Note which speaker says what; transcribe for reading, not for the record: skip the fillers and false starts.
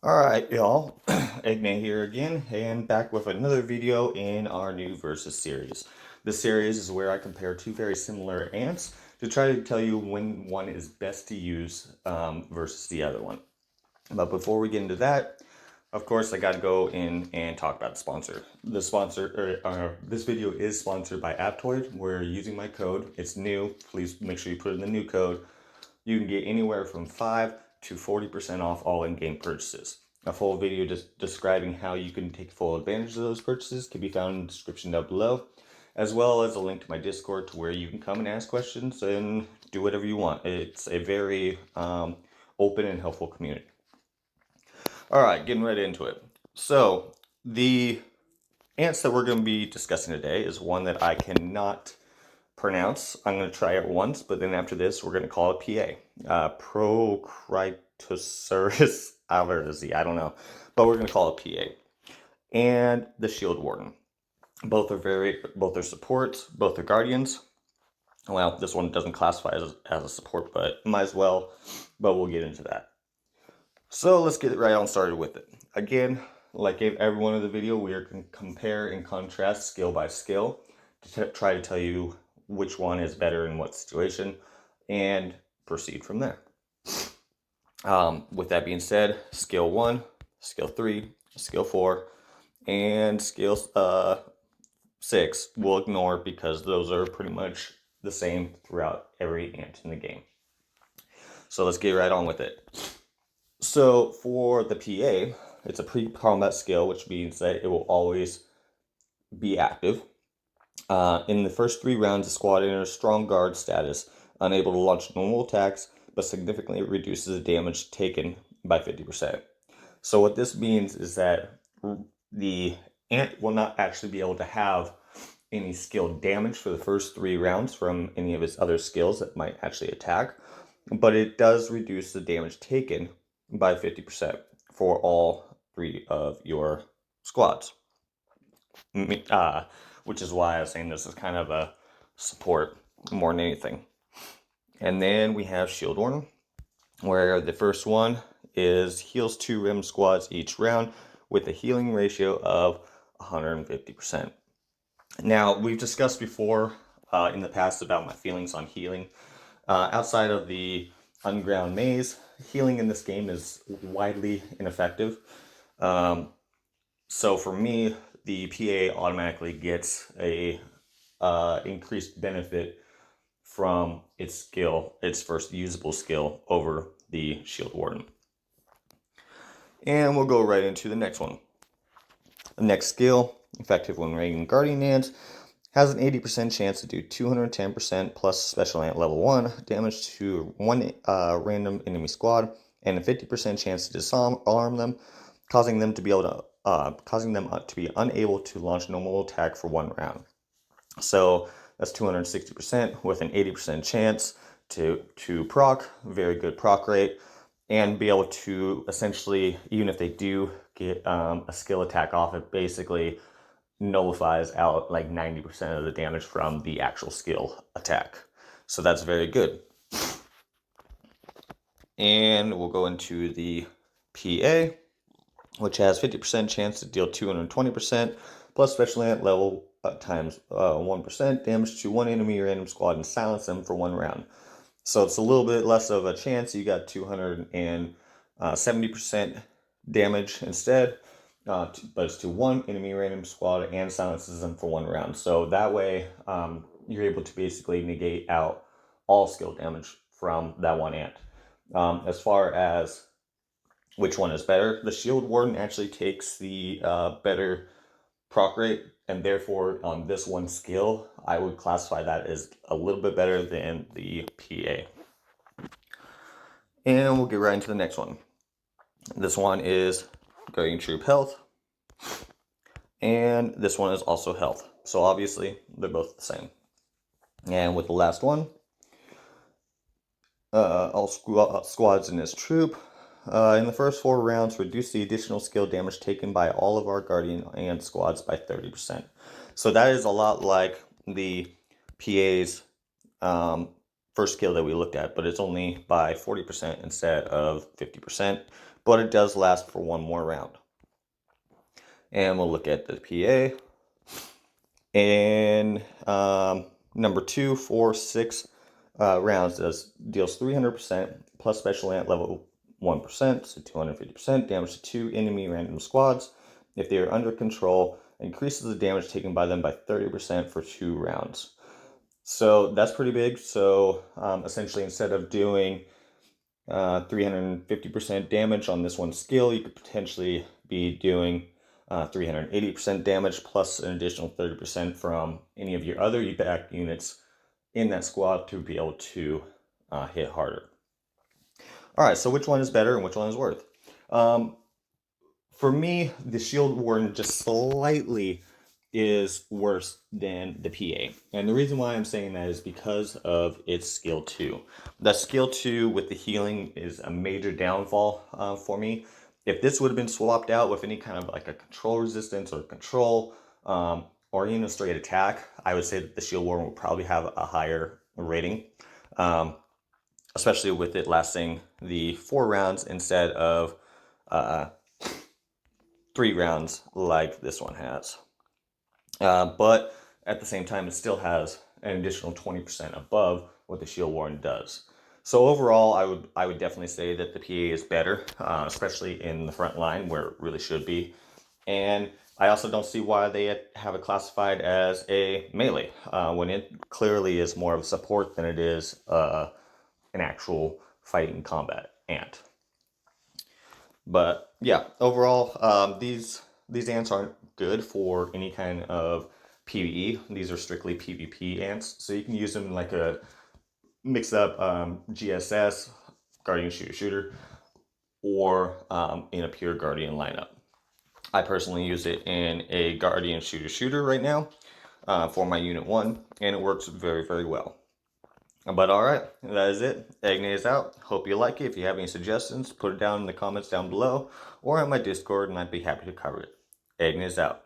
Speaker 1: Alright, y'all. Eggman here again, and back with another video in our new Versus series. This series is where I compare two very similar ants to try to tell you when one is best to use versus the other one. But before we get into that, of course, I got to go in and talk about the sponsor. This video is sponsored by Aptoid. We're using my code. It's new. Please make sure you put in the new code. You can get anywhere from 5 to 40% off all in-game purchases. A full video just describing how you can take full advantage of those purchases can be found in the description down below, as well as a link to my Discord to where you can come and ask questions and do whatever you want. It's a very open and helpful community. Alright, getting right into it. So, the ants that we're going to be discussing today is one that I cannot pronounce. I'm going to try it once, but then after this, we're going to call it PA. Procryptocerus Adlerzi. I don't know, but we're going to call it PA. And the Shield Wardon. Both are supports, both are guardians. Well, this one doesn't classify as a support, but might as well, but we'll get into that. So let's get right on started with it. Again, like every one of the video, we are going to compare and contrast skill by skill to try to tell you which one is better in what situation, and proceed from there. With that being said, skill 1, skill 3, skill 4, and skill 6 we'll ignore because those are pretty much the same throughout every ant in the game. So let's get right on with it. So for the PA, it's a pre-combat skill, which means that it will always be active. In the first 3 rounds, the squad enters strong guard status, unable to launch normal attacks, but significantly reduces the damage taken by 50%. So what this means is that the ant will not actually be able to have any skill damage for the first 3 rounds from any of its other skills that might actually attack, but it does reduce the damage taken by 50% for all 3 of your squads. Which is why I was saying this is kind of a support more than anything. And then we have Shield Wardon, where the first one is heals 2 rim squads each round with a healing ratio of 150%. Now, we've discussed before in the past about my feelings on healing. Outside of the Underground Maze, healing in this game is widely ineffective. So for me, the PA automatically gets a increased benefit from its skill, its first usable skill, over the Shield Wardon. And we'll go right into the next one. The next skill, effective when raiding Guardian Ants, has an 80% chance to do 210% plus Special Ant level 1 damage to 1 random enemy squad, and a 50% chance to disarm them, causing them to be unable to launch normal attack for 1 round. So that's 260% with an 80% chance to proc, very good proc rate, and be able to essentially, even if they do get a skill attack off, it basically nullifies out like 90% of the damage from the actual skill attack. So that's very good. And we'll go into the PA, which has 50% chance to deal 220% plus Special Ant level times 1% damage to 1 enemy random squad and silence them for 1 round. So it's a little bit less of a chance. You got 270% damage instead, but it's to 1 enemy random squad and silences them for 1 round. So that way you're able to basically negate out all skill damage from that 1 ant. As far as which one is better, the Shield Wardon actually takes the better proc rate, and therefore on this one skill, I would classify that as a little bit better than the PA. And we'll get right into the next one. This one is Guardian Troop Health, and this one is also Health. So obviously, they're both the same. And with the last one, all squads in this troop, in the first 4 rounds, reduce the additional skill damage taken by all of our Guardian and squads by 30%. So that is a lot like the PA's first skill that we looked at, but it's only by 40% instead of 50%, but it does last for one more round. And we'll look at the PA. And number 2, 4, 6 rounds deals 300% plus special ant level 1%, so 250% damage to 2 enemy random squads. If they are under control, increases the damage taken by them by 30% for 2 rounds. So that's pretty big. So essentially, instead of doing 350% damage on this one skill, you could potentially be doing 380% damage plus an additional 30% from any of your other UPTO units in that squad to be able to hit harder. All right, so which one is better and which one is worse? For me, the Shield Wardon just slightly is worse than the PA. And the reason why I'm saying that is because of its skill 2. The skill 2 with the healing is a major downfall for me. If this would have been swapped out with any kind of like a control resistance or control or even a straight attack, I would say that the Shield Wardon would probably have a higher rating. Especially with it lasting the 4 rounds instead of 3 rounds like this one has. But at the same time, it still has an additional 20% above what the Shield Wardon does. So overall, I would definitely say that the PA is better, especially in the front line where it really should be. And I also don't see why they have it classified as a melee when it clearly is more of a support than it is an actual fighting combat ant. But yeah, overall, these ants aren't good for any kind of PvE. These are strictly PvP ants, so you can use them in like a mix up GSS, Guardian Shooter Shooter, or in a pure Guardian lineup. I personally use it in a Guardian Shooter Shooter right now for my Unit 1, and it works very, very well. But alright, that is it. Agne is out. Hope you like it. If you have any suggestions, put it down in the comments down below or on my Discord and I'd be happy to cover it. Agne is out.